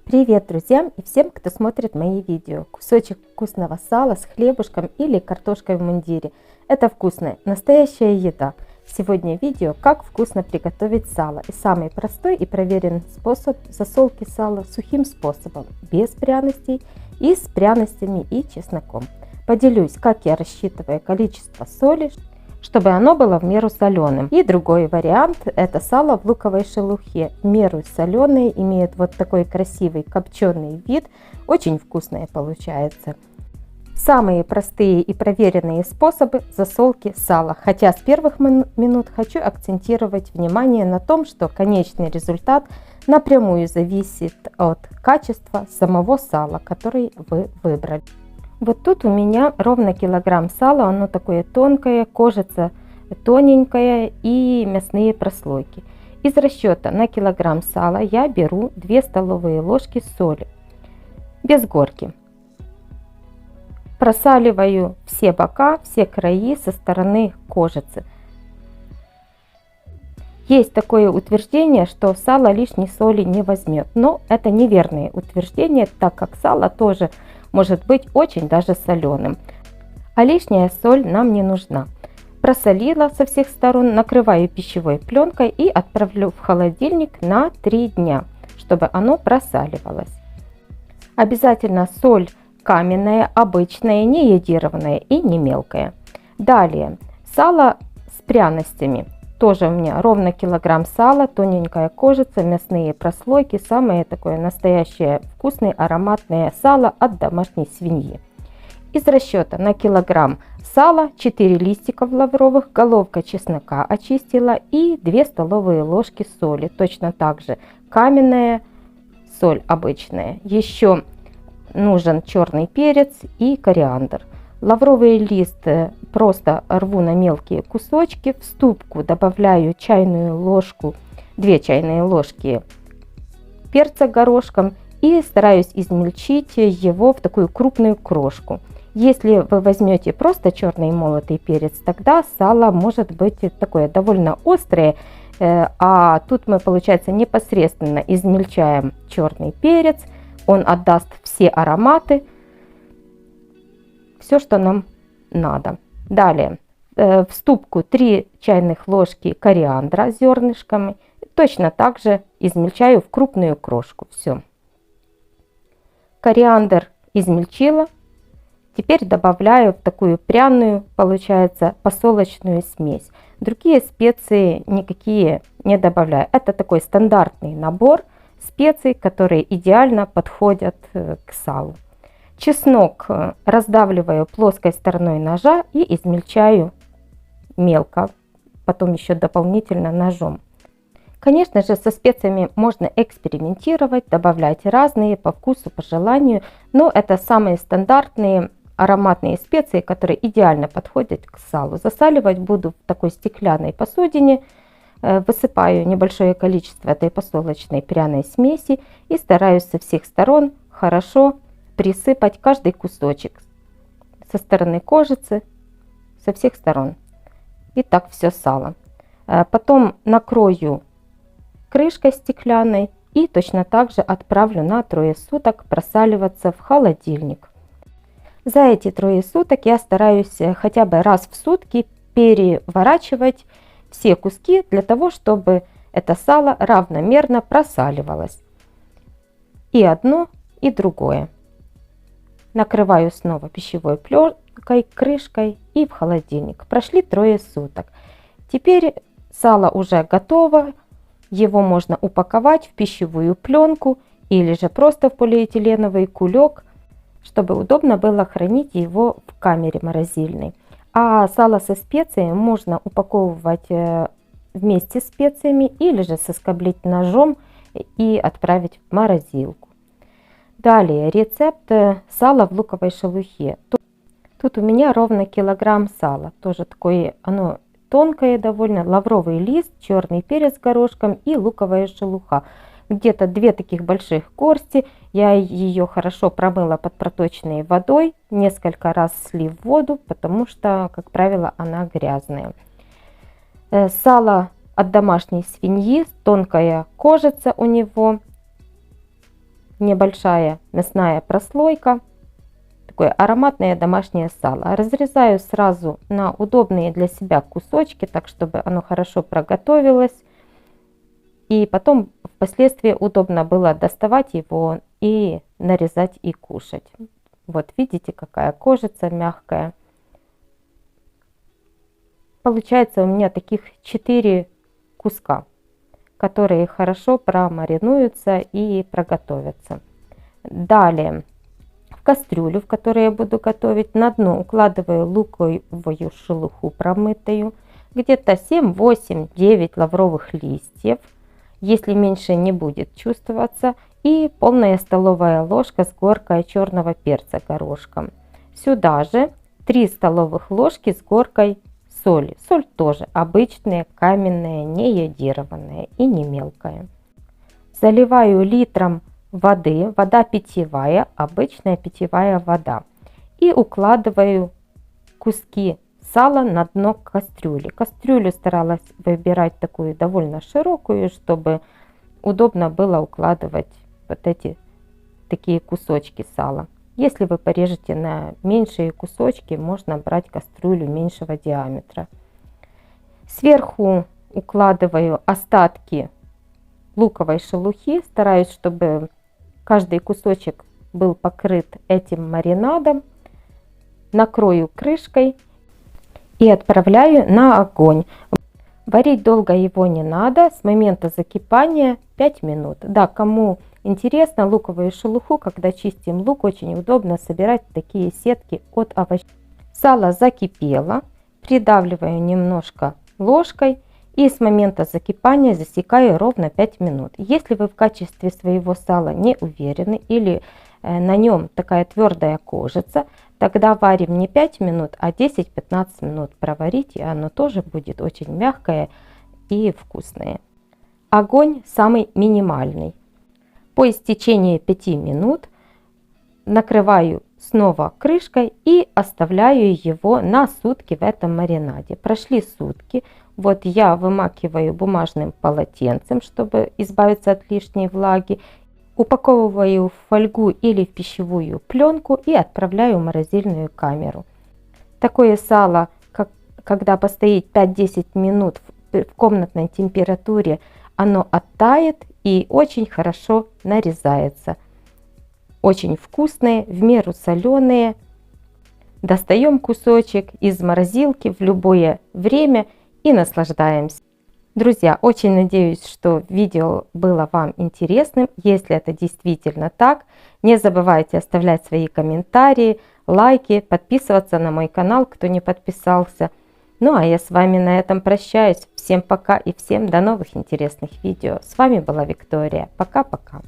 Привет друзьям и всем, кто смотрит мои видео. Кусочек вкусного сала с хлебушком или картошкой в мундире. Это вкусная, настоящая еда. Сегодня видео, как вкусно приготовить сало. И самый простой и проверенный способ засолки сала сухим способом, без пряностей и с пряностями и чесноком. Поделюсь, как я рассчитываю количество соли, чтобы оно было в меру соленым. И другой вариант – это сало в луковой шелухе. В меру соленое, имеет вот такой красивый копченый вид, очень вкусное получается. Самые простые и проверенные способы засолки сала. Хотя с первых минут хочу акцентировать внимание на том, что конечный результат напрямую зависит от качества самого сала, который вы выбрали. Вот тут у меня ровно килограмм сала, оно такое тонкое, кожица тоненькая и мясные прослойки. Из расчета на килограмм сала я беру 2 столовые ложки соли, без горки. Просаливаю все бока, все краи со стороны кожицы. Есть такое утверждение, что сало лишней соли не возьмет, но это неверное утверждение, так как сало тоже может быть очень даже соленым, а лишняя соль нам не нужна. Просолила со всех сторон, накрываю пищевой пленкой и отправлю в холодильник на 3 дня, чтобы оно просаливалось. Обязательно соль каменная, обычная, не йодированная и не мелкая. Далее сало с пряностями. Тоже у меня ровно килограмм сала, тоненькая кожица, мясные прослойки, самое такое настоящее вкусное ароматное сало от домашней свиньи. Из расчета на килограмм сала 4 листиков лавровых, головка чеснока очистила и 2 столовые ложки соли. Точно так же каменная, соль обычная. Еще нужен черный перец и кориандр. Лавровый лист просто рву на мелкие кусочки, в ступку добавляю чайную ложку, 2 чайные ложки перца горошком и стараюсь измельчить его в такую крупную крошку. Если вы возьмете просто черный молотый перец, тогда сало может быть такое довольно острое, а тут мы, получается, непосредственно измельчаем черный перец, он отдаст все ароматы, все, что нам надо. Далее в ступку 3 чайных ложки кориандра с зернышками. Точно так же измельчаю в крупную крошку. Все. Кориандр измельчила. Теперь добавляю в такую пряную, получается, посолочную смесь. Другие специи никакие не добавляю. Это такой стандартный набор специй, которые идеально подходят к салу. Чеснок раздавливаю плоской стороной ножа и измельчаю мелко, потом еще дополнительно ножом. Конечно же, со специями можно экспериментировать, добавлять разные по вкусу, по желанию, но это самые стандартные ароматные специи, которые идеально подходят к салу. Засаливать буду в такой стеклянной посудине, высыпаю небольшое количество этой посолочной пряной смеси и стараюсь со всех сторон хорошо присыпать каждый кусочек со стороны кожицы, со всех сторон. И так все сало. Потом накрою крышкой стеклянной и точно так же отправлю на 3 суток просаливаться в холодильник. За эти 3 суток я стараюсь хотя бы раз в сутки переворачивать все куски для того, чтобы это сало равномерно просаливалось. И одно, и другое. Накрываю снова пищевой пленкой, крышкой и в холодильник. Прошли 3 суток. Теперь сало уже готово. Его можно упаковать в пищевую пленку или же просто в полиэтиленовый кулек, чтобы удобно было хранить его в камере морозильной. А сало со специями можно упаковывать вместе с специями или же соскоблить ножом и отправить в морозилку. Далее рецепт сала в луковой шелухе. Тут у меня ровно килограмм сала. Тоже такое оно тонкое довольно. Лавровый лист, черный перец горошком и луковая шелуха. Где-то 2 таких больших горсти. Я ее хорошо промыла под проточной водой. Несколько раз слив воду, потому что, как правило, она грязная. Сало от домашней свиньи, тонкая кожица у него. небольшая мясная прослойка. Такое ароматное домашнее сало. Разрезаю сразу на удобные для себя кусочки, так чтобы оно хорошо проготовилось. И потом впоследствии удобно было доставать его и нарезать и кушать. Вот видите, какая кожица мягкая. Получается у меня таких 4 куска, которые хорошо промаринуются и проготовятся. Далее в кастрюлю, в которой я буду готовить, на дно укладываю луковую шелуху промытую, где-то 7, 8, 9 лавровых листьев, если меньше не будет чувствоваться, и полная столовая ложка с горкой черного перца горошком. Сюда же 3 столовых ложки с горкой соли. Соль тоже обычная, каменная, не йодированная и не мелкая. Заливаю литром воды, вода питьевая, обычная питьевая вода. И укладываю куски сала на дно кастрюли. Кастрюлю старалась выбирать такую довольно широкую, чтобы удобно было укладывать вот эти такие кусочки сала. Если вы порежете на меньшие кусочки, можно брать кастрюлю меньшего диаметра. Сверху укладываю остатки луковой шелухи. Стараюсь, чтобы каждый кусочек был покрыт этим маринадом. Накрою крышкой и отправляю на огонь. Варить долго его не надо. С момента закипания 5 минут. Да, кому интересно, луковую шелуху, когда чистим лук, очень удобно собирать такие сетки от овощей. Сало закипело, придавливаю немножко ложкой и с момента закипания засекаю ровно 5 минут. Если вы в качестве своего сала не уверены или на нем такая твердая кожица, тогда варим не 5 минут, а 10-15 минут проварить, и оно тоже будет очень мягкое и вкусное. Огонь самый минимальный. По истечении 5 минут накрываю снова крышкой и оставляю его на сутки в этом маринаде. Прошли сутки. Вот я вымакиваю бумажным полотенцем, чтобы избавиться от лишней влаги. Упаковываю в фольгу или в пищевую пленку и отправляю в морозильную камеру. Такое сало, когда постоит 5-10 минут в комнатной температуре, оно оттает и очень хорошо нарезается. Очень вкусные, в меру соленые. Достаем кусочек из морозилки в любое время и наслаждаемся. Друзья, очень надеюсь, что видео было вам интересным. Если это действительно так, не забывайте оставлять свои комментарии, лайки, подписываться на мой канал, кто не подписался. Ну а я с вами на этом прощаюсь. Всем пока и всем до новых интересных видео. С вами была Виктория. Пока-пока.